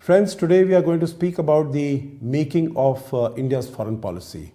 Friends, today we are going to speak about the making of India's foreign policy.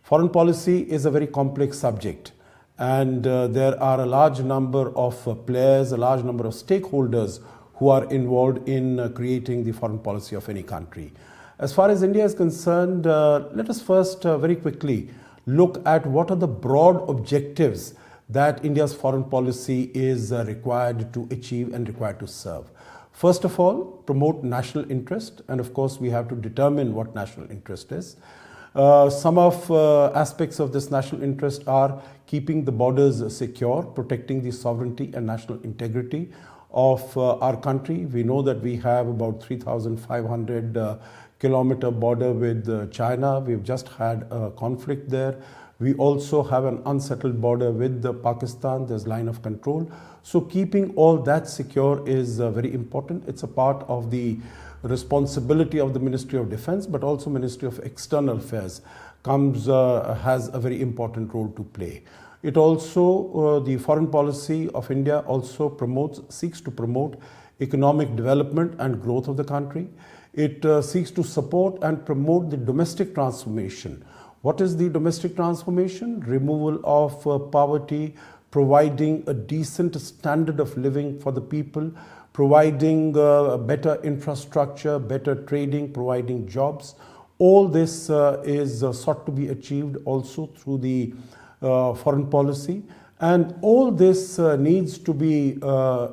Foreign policy is a very complex subject, and there are a large number of players, a large number of stakeholders who are involved in creating the foreign policy of any country. As far as India is concerned, let us first very quickly look at what are the broad objectives that India's foreign policy is required to achieve and required to serve. First of all, promote national interest, and of course we have to determine what national interest is. Some of aspects of this national interest are keeping the borders secure, protecting the sovereignty and national integrity of our country. We know that we have about 3,500 kilometer border with China. We've just had a conflict there. We also have an unsettled border with Pakistan. There's line of control. So keeping all that secure is very important. It's a part of the responsibility of the Ministry of Defense, but also Ministry of External Affairs has a very important role to play. It also, the foreign policy of India also seeks to promote economic development and growth of the country. It seeks to support and promote the domestic transformation. What is the domestic transformation? Removal of poverty, providing a decent standard of living for the people, providing better infrastructure, better trading, providing jobs. All this is sought to be achieved also through the foreign policy, and all this needs to be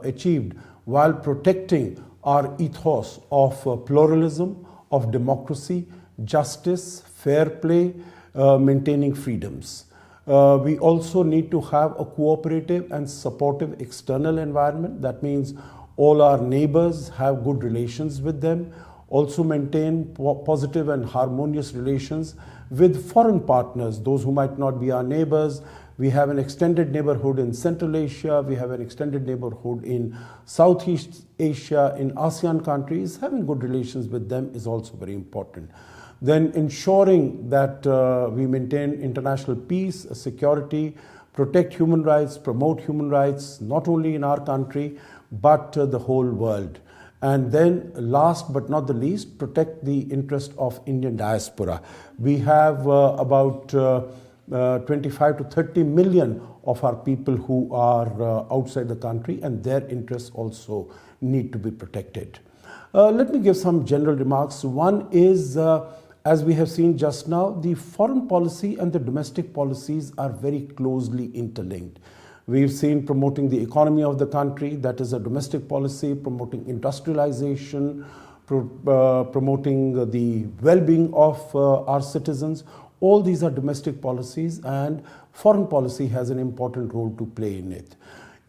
achieved while protecting our ethos of pluralism, of democracy, justice, fair play, maintaining freedoms. We also need to have a cooperative and supportive external environment. That means all our neighbors have good relations with them. Also maintain positive and harmonious relations with foreign partners, those who might not be our neighbors. We have an extended neighborhood in Central Asia. We have an extended neighborhood in Southeast Asia, in ASEAN countries. Having good relations with them is also very important. Then ensuring that we maintain international peace, security, protect human rights, promote human rights, not only in our country, but the whole world. And then last but not the least, protect the interest of Indian diaspora. We have about 25 to 30 million of our people who are outside the country, and their interests also need to be protected. Let me give some general remarks. One is, as we have seen just now, the foreign policy and the domestic policies are very closely interlinked. We've seen promoting the economy of the country, that is a domestic policy, promoting industrialization, promoting the well-being of our citizens. All these are domestic policies, and foreign policy has an important role to play in it.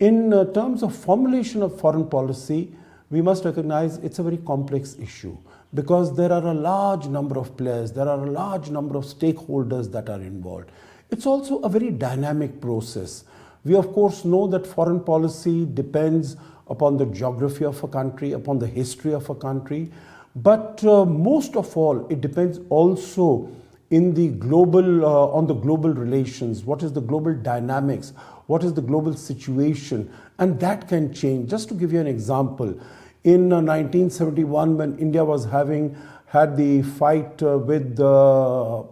In terms of formulation of foreign policy, we must recognize it's a very complex issue because there are a large number of players, there are a large number of stakeholders that are involved. It's also a very dynamic process. We of course know that foreign policy depends upon the geography of a country, upon the history of a country, but most of all it depends also in the global, on the global relations. What is the global dynamics? What is the global situation? And that can change. Just to give you an example, in 1971, when India was had the fight with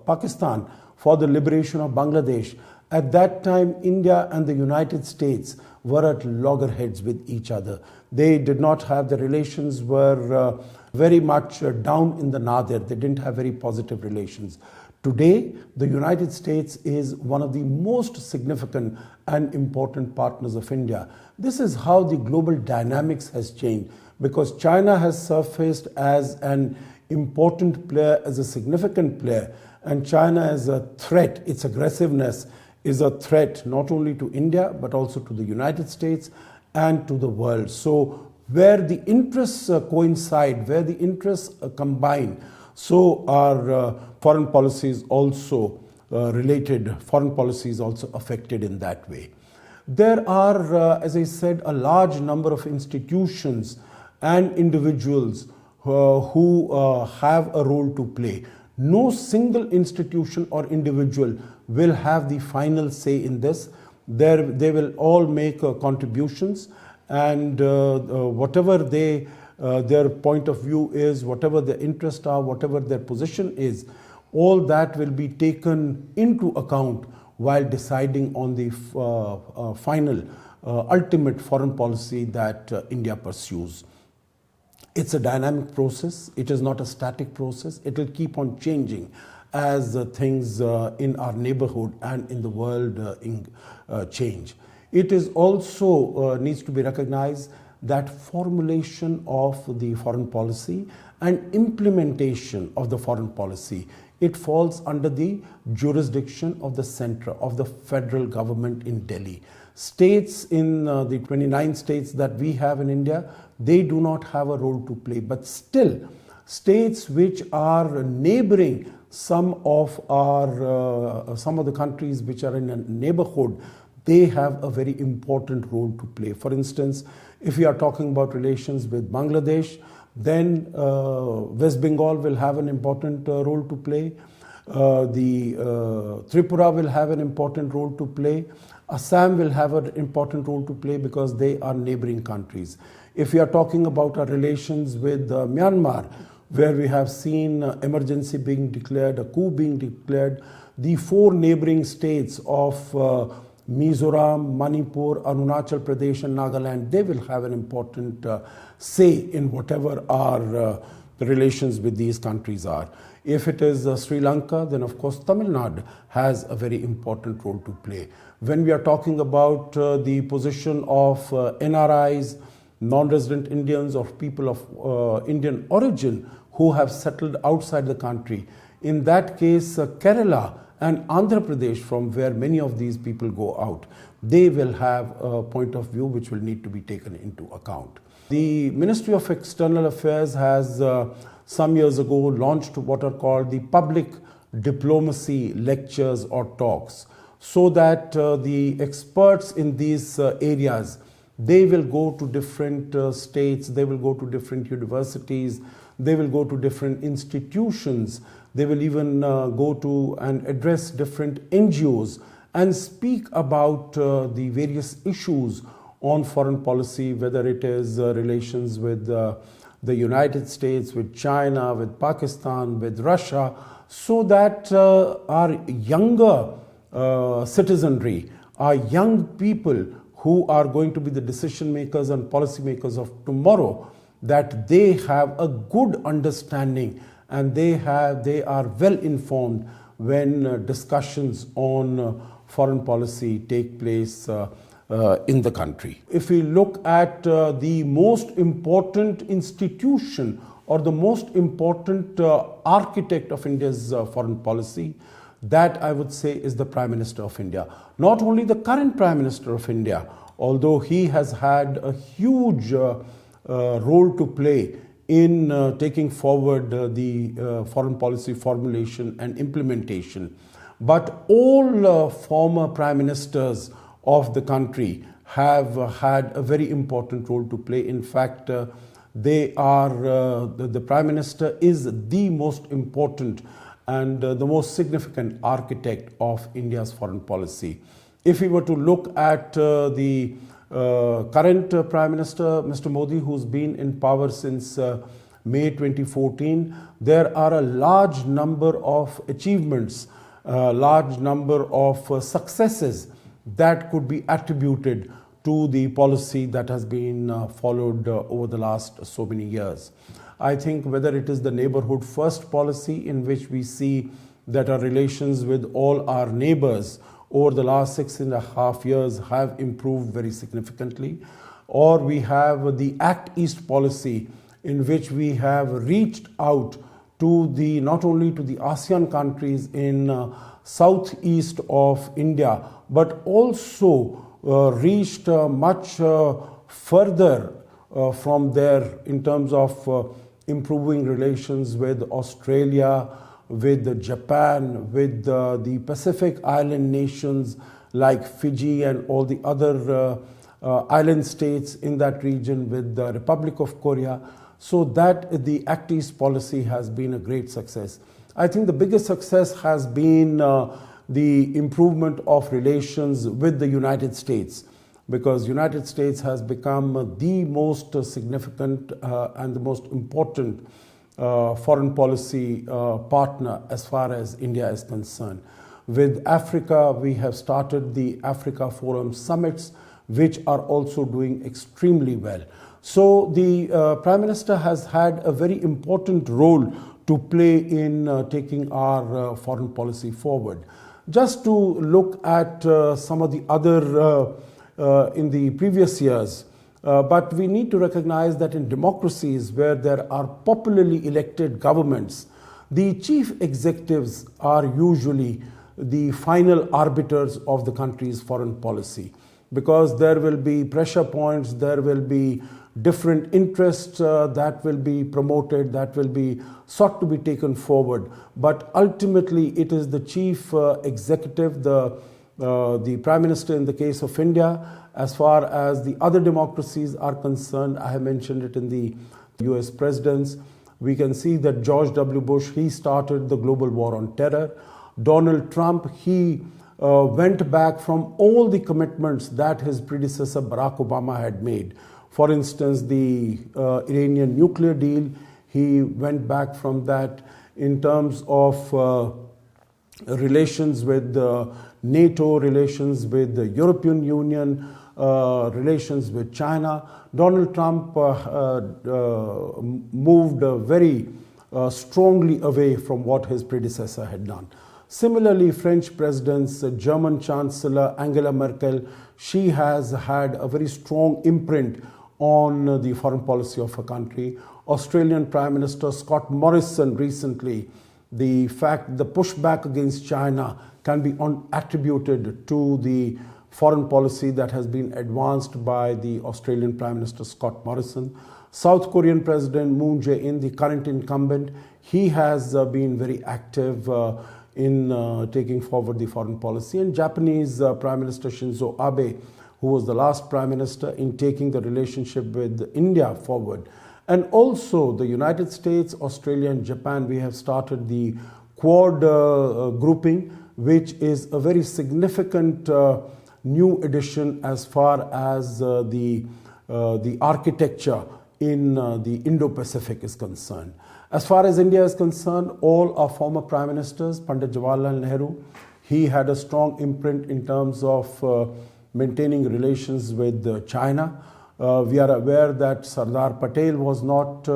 Pakistan for the liberation of Bangladesh, at that time India and the United States were at loggerheads with each other. They did not have, the relations were very much down in the nadir. They didn't have very positive relations. Today, the United States is one of the most significant and important partners of India. This is how the global dynamics has changed, because China has surfaced as an important player, as a significant player, and China as a threat. Its aggressiveness is a threat not only to India, but also to the United States and to the world. So where the interests coincide, where the interests combine, so our foreign policy is also related, foreign policy is also affected in that way. There are, as I said, a large number of institutions and individuals who have a role to play. No single institution or individual will have the final say in this. They will all make contributions, and whatever they their point of view is, whatever their interests are, whatever their position is, all that will be taken into account while deciding on the final, ultimate foreign policy that India pursues. It's a dynamic process. It is not a static process. It will keep on changing as things in our neighborhood and in the world change. It is also needs to be recognized that formulation of the foreign policy and implementation of the foreign policy, it falls under the jurisdiction of the center, of the federal government in Delhi. States in the 29 states that we have in India, they do not have a role to play. But still, states which are neighboring some of the countries which are in a neighborhood, they have a very important role to play. For instance, if we are talking about relations with Bangladesh, then West Bengal will have an important role to play. Tripura will have an important role to play. Assam will have an important role to play because they are neighboring countries. If we are talking about our relations with Myanmar, where we have seen emergency being declared, a coup being declared, the 4 neighboring states of Mizoram, Manipur, Arunachal Pradesh and Nagaland, they will have an important say in whatever our the relations with these countries are. If it is Sri Lanka, then of course Tamil Nadu has a very important role to play. When we are talking about the position of NRIs, non-resident Indians, or people of Indian origin who have settled outside the country, in that case Kerala and Andhra Pradesh, from where many of these people go out, they will have a point of view which will need to be taken into account. The Ministry of External Affairs has some years ago launched what are called the public diplomacy lectures or talks, so that the experts in these areas, they will go to different states, they will go to different universities, they will go to different institutions, they will even go to and address different NGOs and speak about the various issues on foreign policy, whether it is relations with the United States, with China, with Pakistan, with Russia, so that our younger citizenry, our young people who are going to be the decision makers and policy makers of tomorrow, that they have a good understanding and they are well informed when discussions on foreign policy take place in the country. If we look at the most important institution or the most important architect of India's foreign policy, that I would say is the Prime Minister of India. Not only the current Prime Minister of India, although he has had a huge role to play in taking forward the foreign policy formulation and implementation, but all former Prime Ministers of the country have had a very important role to play. In fact, they are the Prime Minister is the most important and the most significant architect of India's foreign policy. If we were to look at the current Prime Minister, Mr. Modi, who's been in power since May 2014, there are a large number of achievements, a large number of successes that could be attributed to the policy that has been followed over the last so many years. I think whether it is the neighborhood first policy, in which we see that our relations with all our neighbors over the last 6.5 years have improved very significantly, or we have the Act East policy, in which we have reached out to the not only to the ASEAN countries in southeast of India, but also reached much further from there in terms of improving relations with Australia, with Japan, with the Pacific Island nations like Fiji and all the other island states in that region, with the Republic of Korea, so that the Act East policy has been a great success. I think the biggest success has been the improvement of relations with the United States. because United States has become the most significant and the most important foreign policy partner as far as India is concerned. With Africa, we have started the Africa Forum summits, which are also doing extremely well. So the Prime Minister has had a very important role to play in taking our foreign policy forward. Just to look at some of the other in the previous years, but we need to recognize that in democracies where there are popularly elected governments, the chief executives are usually the final arbiters of the country's foreign policy, because there will be pressure points, there will be different interests that will be promoted, that will be sought to be taken forward. But ultimately, it is the chief executive, the Prime Minister in the case of India. As far as the other democracies are concerned, I have mentioned it in the US presidents. We can see that George W. Bush, he started the global war on terror. Donald Trump, he went back from all the commitments that his predecessor Barack Obama had made. For instance, the Iranian nuclear deal, he went back from that. In terms of relations with NATO, relations with the European Union, relations with China, Donald Trump moved very strongly away from what his predecessor had done. Similarly, French presidents, German Chancellor Angela Merkel, she has had a very strong imprint on the foreign policy of her country. Australian Prime Minister Scott Morrison recently, the pushback against China can be attributed to the foreign policy that has been advanced by the Australian Prime Minister Scott Morrison. South Korean President Moon Jae-in, the current incumbent, he has been very active in taking forward the foreign policy. And Japanese Prime Minister Shinzo Abe, who was the last Prime Minister, in taking the relationship with India forward. And also the United States, Australia and Japan, we have started the Quad grouping, which is a very significant new addition as far as the architecture in the Indo-Pacific is concerned. As far as India is concerned, all our former Prime Ministers, Pandit Jawaharlal Nehru, he had a strong imprint in terms of maintaining relations with China. We are aware that Sardar Patel was not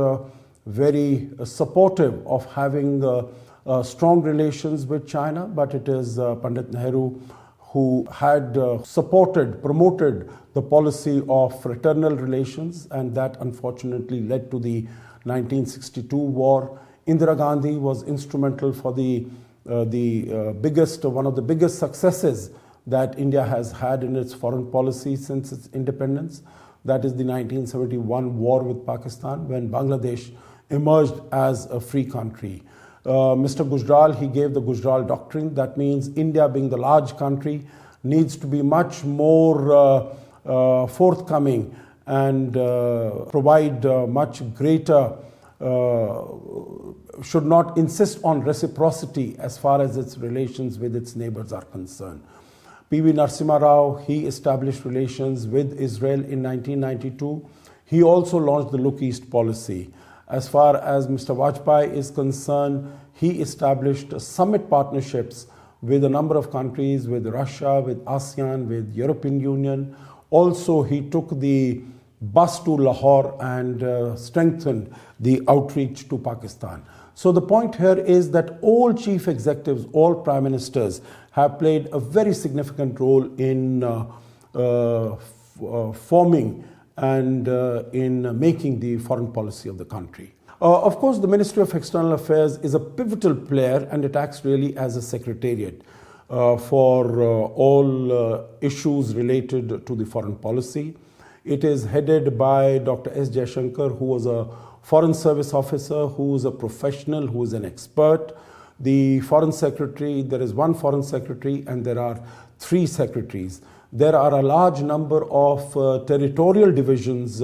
very supportive of having strong relations with China, but it is Pandit Nehru who had promoted the policy of fraternal relations, and that unfortunately led to the 1962 war. Indira Gandhi was instrumental for one of the biggest successes that India has had in its foreign policy since its independence. That is the 1971 war with Pakistan, when Bangladesh emerged as a free country. Mr. Gujral, he gave the Gujral Doctrine. That means India, being the large country, needs to be much more forthcoming and provide much greater, should not insist on reciprocity as far as its relations with its neighbors are concerned. P.V. Narasimha Rao, he established relations with Israel in 1992. He also launched the Look East policy. As far as Mr. Vajpayee is concerned, he established summit partnerships with a number of countries, with Russia, with ASEAN, with European Union. Also, he took the bus to Lahore and strengthened the outreach to Pakistan. So the point here is that all chief executives, all prime ministers have played a very significant role in forming and in making the foreign policy of the country. Of course, the Ministry of External Affairs is a pivotal player, and it acts really as a secretariat for all issues related to the foreign policy. It is headed by Dr. S. Jaishankar, who was a Foreign Service officer, who is a professional, who is an expert. The Foreign Secretary, there is one Foreign Secretary and there are 3 secretaries. There are a large number of territorial divisions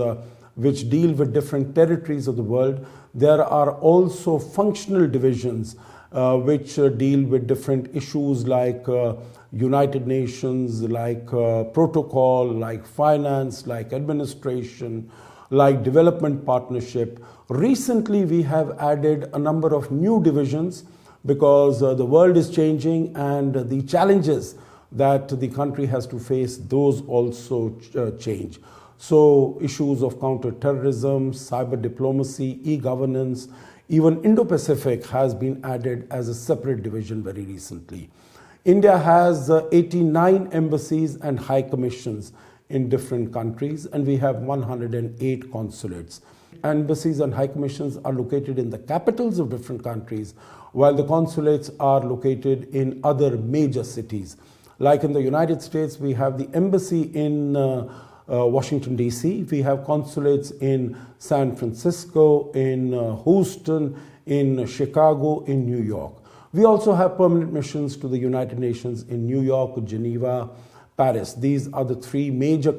which deal with different territories of the world. There are also functional divisions which deal with different issues like United Nations, like protocol, like finance, like administration, like development partnership. Recently, we have added a number of new divisions because the world is changing and the challenges that the country has to face, those also change. So issues of counter-terrorism, cyber diplomacy, e-governance, even Indo-Pacific has been added as a separate division very recently. India has 89 embassies and high commissions in different countries, and we have 108 consulates. Embassies and high commissions are located in the capitals of different countries, while the consulates are located in other major cities. Like in the United States, we have the embassy in Washington, D.C. We have consulates in San Francisco, in Houston, in Chicago, in New York. We also have permanent missions to the United Nations in New York, Geneva, Paris. These are the three major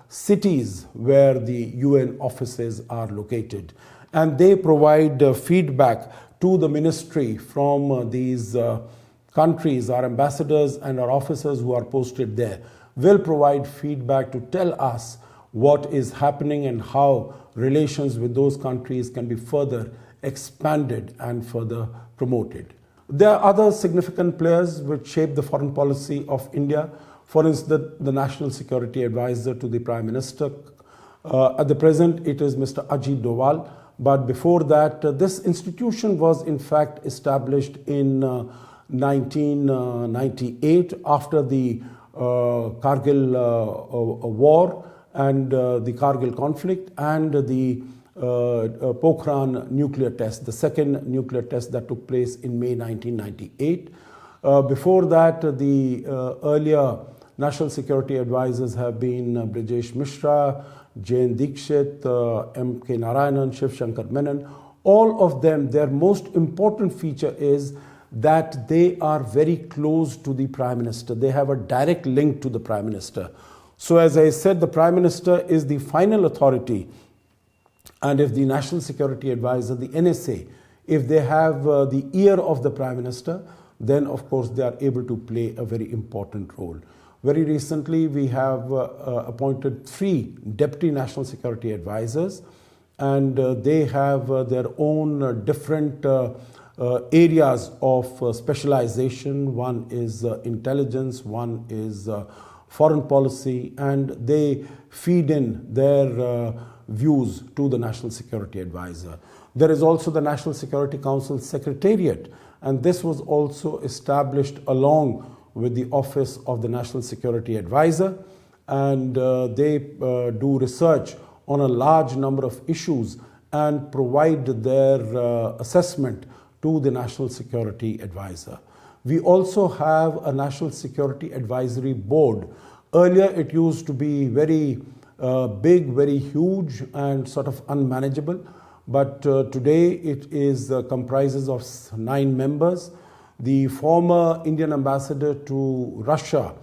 cities where the UN offices are located. And they provide feedback to the ministry from these countries. Our ambassadors and our officers who are posted there will provide feedback to tell us what is happening and how relations with those countries can be further expanded and further promoted. There are other significant players which shape the foreign policy of India. For instance, the National Security Advisor to the Prime Minister. At the present, it is Mr. Ajit Doval. But before that, this institution was in fact established in 1998 after the Kargil war and the Kargil conflict and the Pokhran nuclear test, the second nuclear test that took place in May 1998. Before that, the earlier national security advisors have been Brijesh Mishra, Jain Dikshit, M.K. Narayanan, Shiv Shankar Menon. All of them, their most important feature is that they are very close to the Prime Minister. They have a direct link to the Prime Minister. So as I said, the Prime Minister is the final authority. And if the National Security Advisor, the NSA, if they have the ear of the Prime Minister, then of course they are able to play a very important role. Very recently, we have appointed 3 Deputy National Security Advisors, and they have their own different areas of specialization. One is intelligence, one is foreign policy, and they feed in their views to the National Security Advisor. There is also the National Security Council Secretariat, and this was also established along with the Office of the National Security Advisor, and they do research on a large number of issues and provide their assessment to the National Security Advisor. We also have a National Security Advisory Board. Earlier it used to be very big, very huge and sort of unmanageable, but today it is comprises of 9 members. The former Indian ambassador to Russia,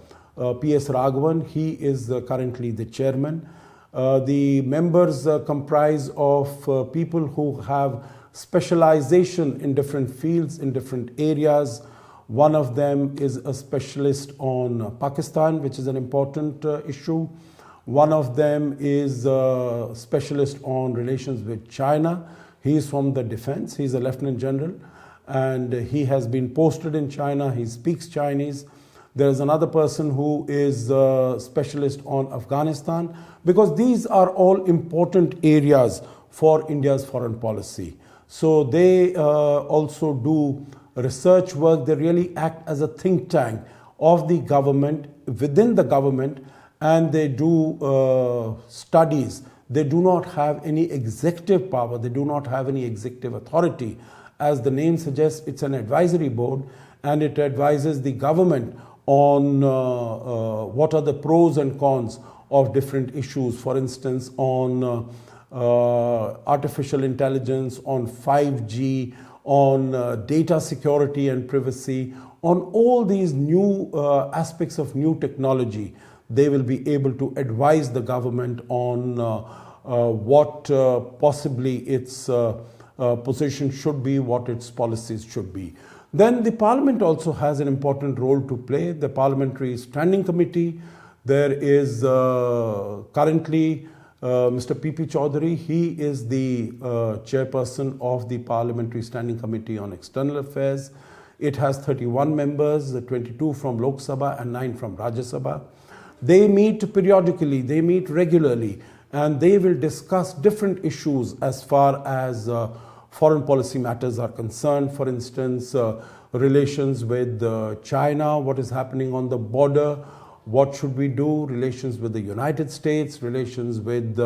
P.S. Raghavan, he is currently the chairman. The members comprise of people who have specialization in different fields, in different areas. One of them is a specialist on Pakistan, which is an important issue. One of them is a specialist on relations with China. He is from the defense. He is a lieutenant general, and he has been posted in China. He speaks Chinese. There is another person who is a specialist on Afghanistan, because these are all important areas for India's foreign policy. So they also do research work. They really act as a think tank of the government, within the government, and they do studies. They do not have any executive power. They do not have any executive authority. As the name suggests, it's an advisory board, and it advises the government on what are the pros and cons of different issues. For instance, on artificial intelligence, on 5G, on data security and privacy, on all these new aspects of new technology. They will be able to advise the government on what possibly its position should be, what its policies should be. Then the Parliament also has an important role to play. The Parliamentary Standing Committee, there is currently Mr. P.P. Chaudhary. He is the chairperson of the Parliamentary Standing Committee on External Affairs. It has 31 members, 22 from Lok Sabha and 9 from Rajya Sabha. They meet periodically, they meet regularly, and they will discuss different issues as far as foreign policy matters are concerned. For instance, relations with China, what is happening on the border, what should we do, relations with the United States, relations with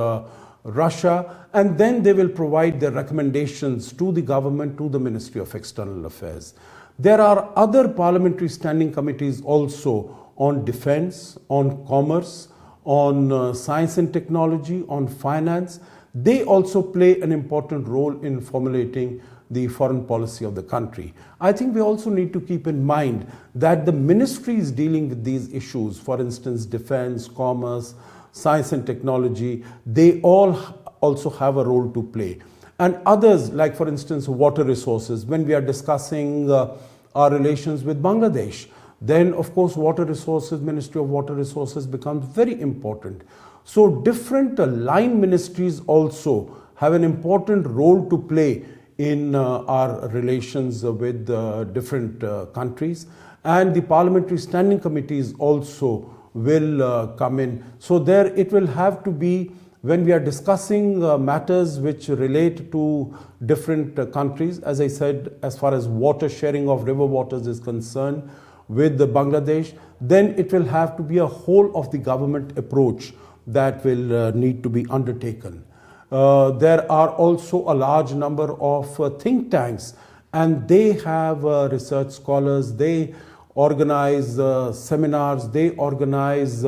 Russia, and then they will provide their recommendations to the government, to the Ministry of External Affairs. There are other parliamentary standing committees also on defense, on commerce, on science and technology, on finance. They also play an important role in formulating the foreign policy of the country. I think we also need to keep in mind that the ministries dealing with these issues, for instance, defense, commerce, science and technology, they all also have a role to play. And others, like for instance, water resources, when we are discussing our relations with Bangladesh, then of course water resources, Ministry of Water Resources becomes very important. So different line ministries also have an important role to play in our relations with different countries, and the parliamentary standing committees also will come in. So there it will have to be, when we are discussing matters which relate to different countries, as I said, as far as water sharing of river waters is concerned with Bangladesh, then it will have to be a whole of the government approach that will need to be undertaken. There are also a large number of think tanks, and they have research scholars, they organize seminars, they organize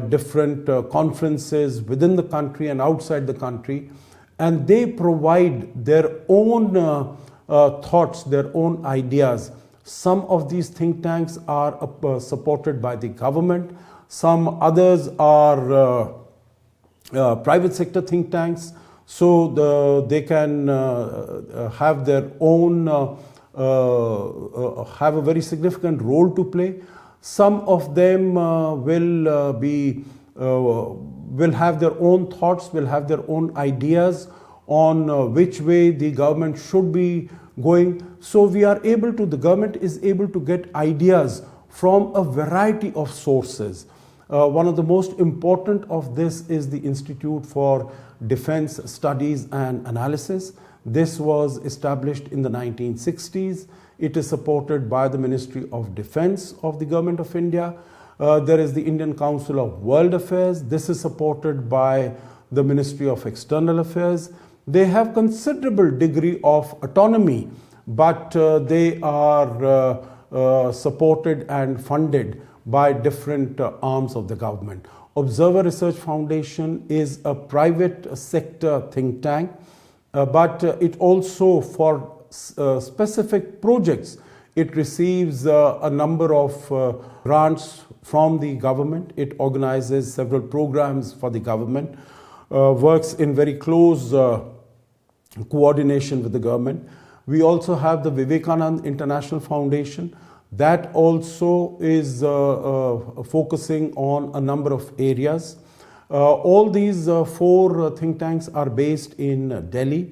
different conferences within the country and outside the country, and they provide their own thoughts, their own ideas. Some of these think tanks are supported by the government, some others are private sector think tanks, so they can have their own, have a very significant role to play. Some of them will have their own thoughts, will have their own ideas on which way the government should be going. So we are able to, the government is able to get ideas from a variety of sources. One of the most important of this is the Institute for Defense Studies and Analysis. This was established in the 1960s. It is supported by the Ministry of Defense of the Government of India. There is the Indian Council of World Affairs. This is supported by the Ministry of External Affairs. They have considerable degree of autonomy, but they are supported and funded by different arms of the government. Observer Research Foundation is a private sector think tank, but it also, for specific projects, it receives a number of grants from the government. It organizes several programs for the government, works in very close coordination with the government. We also have the Vivekanand International Foundation. That also is focusing on a number of areas. All these four think tanks are based in Delhi.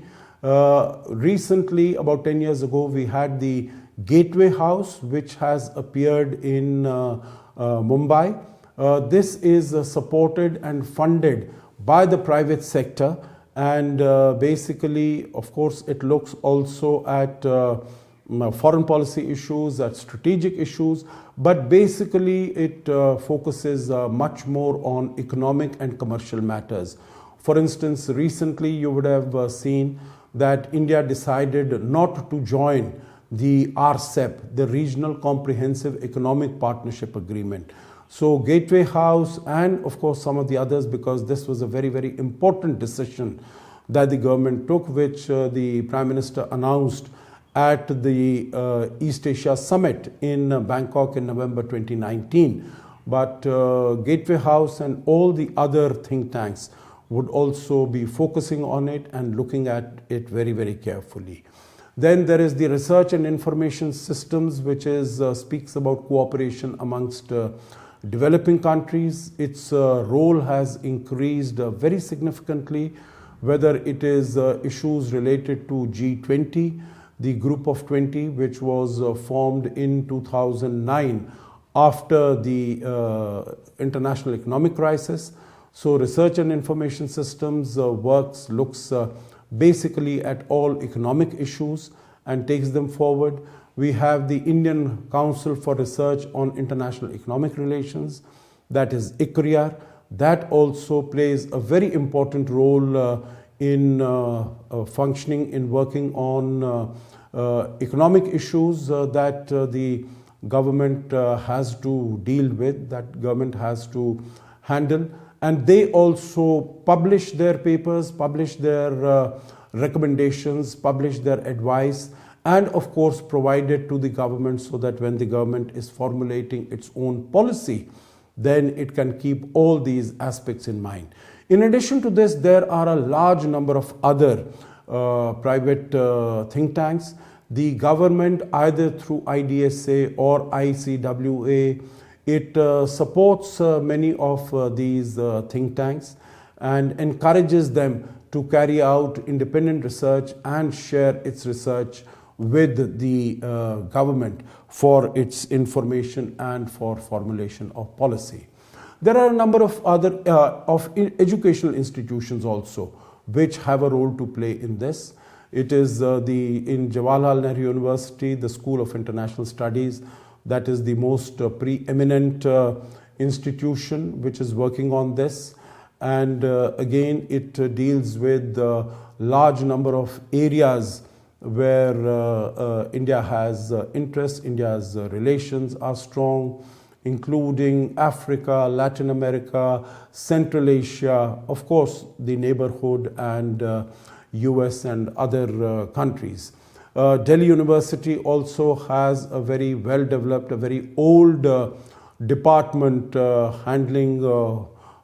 Recently, about 10 years ago, we had the Gateway House, which has appeared in Mumbai. This is supported and funded by the private sector, and basically, of course, it looks also at foreign policy issues, at strategic issues, but basically it focuses much more on economic and commercial matters. For instance, recently you would have seen that India decided not to join the RCEP, the Regional Comprehensive Economic Partnership Agreement. So Gateway House and of course some of the others, because this was a very, very important decision that the government took, which the Prime Minister announced at the East Asia Summit in Bangkok in November 2019. But Gateway House and all the other think tanks would also be focusing on it and looking at it very, very carefully. Then there is the research and information systems, which speaks about cooperation amongst developing countries. Its role has increased very significantly, whether it is issues related to G20, the Group of 20, which was formed in 2009 after the international economic crisis. So research and information systems looks basically at all economic issues and takes them forward. We have the Indian Council for Research on International Economic Relations, that is ICRIAR. That also plays a very important role in functioning, in working on economic issues that the government has to deal with, that government has to handle. And they also publish their papers, publish their recommendations, publish their advice, and of course provide it to the government so that when the government is formulating its own policy, then it can keep all these aspects in mind. In addition to this, there are a large number of other private think tanks. The government, either through IDSA or ICWA, it supports many of these think tanks and encourages them to carry out independent research and share its research with the government for its information and for formulation of policy. There are a number of other educational institutions also which have a role to play in this. It is in Jawaharlal Nehru University, the School of International Studies, that is the most preeminent institution which is working on this. And again, it deals with a large number of areas where India has interest. India's relations are strong, including Africa, Latin America, Central Asia, of course, the neighborhood, and US and other countries. Delhi University also has a very well developed, a very old department handling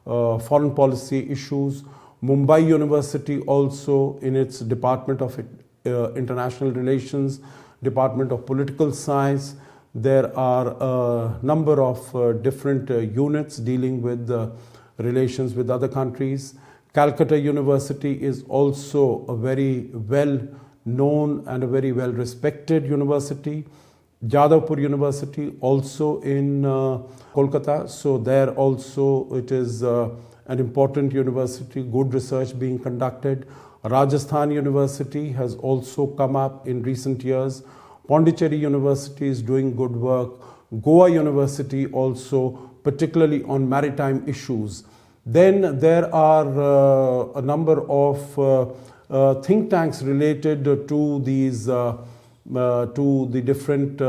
foreign policy issues. Mumbai University also, in its Department of International Relations, Department of Political Science, there are a number of different units dealing with relations with other countries. Calcutta University is also a very well known and a very well respected university. Jadavpur University also in Kolkata, so there also it is an important university, good research being conducted. Rajasthan University has also come up in recent years. Pondicherry University is doing good work. Goa University also, particularly on maritime issues. Then there are a number of think tanks related to these to the different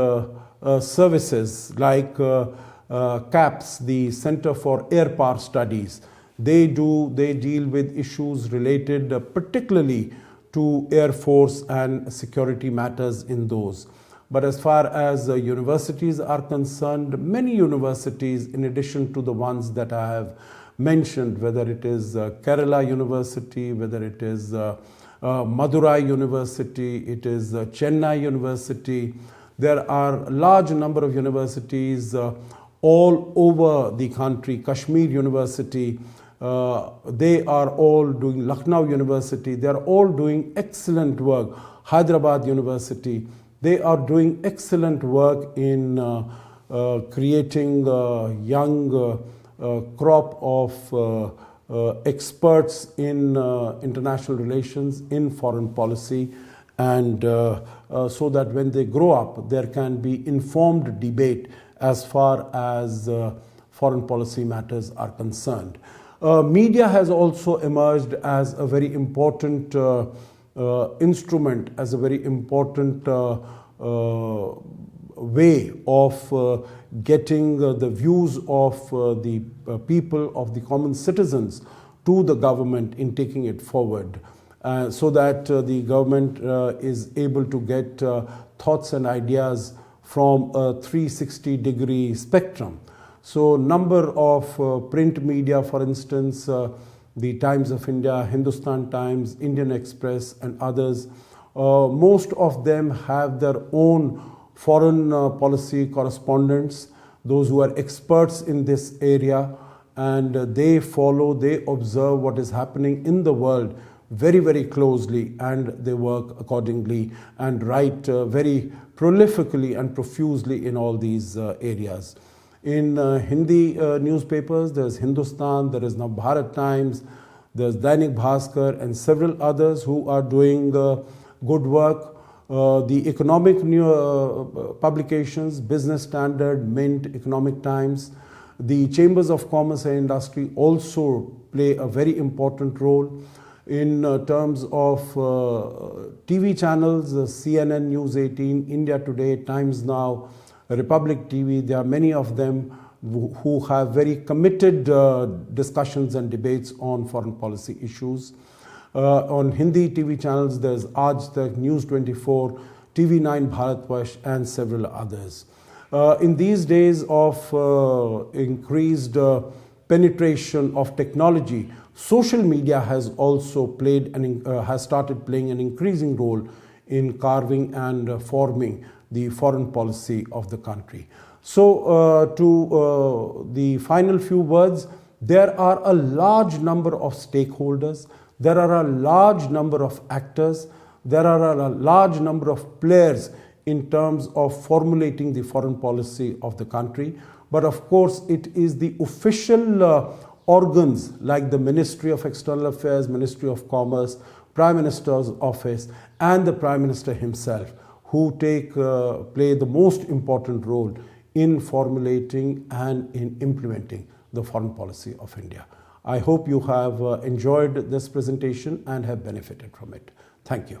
services like CAPS, the Center for Air Power Studies. They deal with issues related particularly to Air Force and security matters in those. But as far as universities are concerned, many universities, in addition to the ones that I have mentioned, whether it is Kerala University, whether it is Madurai University, it is Chennai University, there are a large number of universities all over the country. Kashmir University, they are all doing, Lucknow University, they are all doing excellent work. Hyderabad University, they are doing excellent work in creating a young crop of experts in international relations, in foreign policy, and so that when they grow up, there can be informed debate as far as foreign policy matters are concerned. Media has also emerged as a very important instrument, as a very important way of getting the views of the people, of the common citizens, to the government in taking it forward, so that the government is able to get thoughts and ideas from a 360-degree spectrum. So number of print media, for instance, the Times of India, Hindustan Times, Indian Express, and others. Most of them have their own foreign policy correspondents, those who are experts in this area, and they follow, they observe what is happening in the world very, very closely, and they work accordingly and write very prolifically and profusely in all these areas. In Hindi newspapers, there's Hindustan, there is now Bharat Times, there's Dainik Bhaskar, and several others who are doing good work. The economic publications, Business Standard, Mint, Economic Times, the Chambers of Commerce and Industry also play a very important role. In terms of TV channels, CNN, News 18, India Today, Times Now, Republic TV, there are many of them who have very committed discussions and debates on foreign policy issues. On Hindi TV channels, there's Aaj Tak, News 24, TV9 Bharatvash, and several others. In these days of increased penetration of technology, social media has also has started playing an increasing role in carving and forming the foreign policy of the country. So to the final few words, there are a large number of stakeholders, there are a large number of actors, there are a large number of players in terms of formulating the foreign policy of the country. But of course, it is the official organs like the Ministry of External Affairs, Ministry of Commerce, Prime Minister's office, and the Prime Minister himself who play the most important role in formulating and in implementing the foreign policy of India. I hope you have enjoyed this presentation and have benefited from it. Thank you.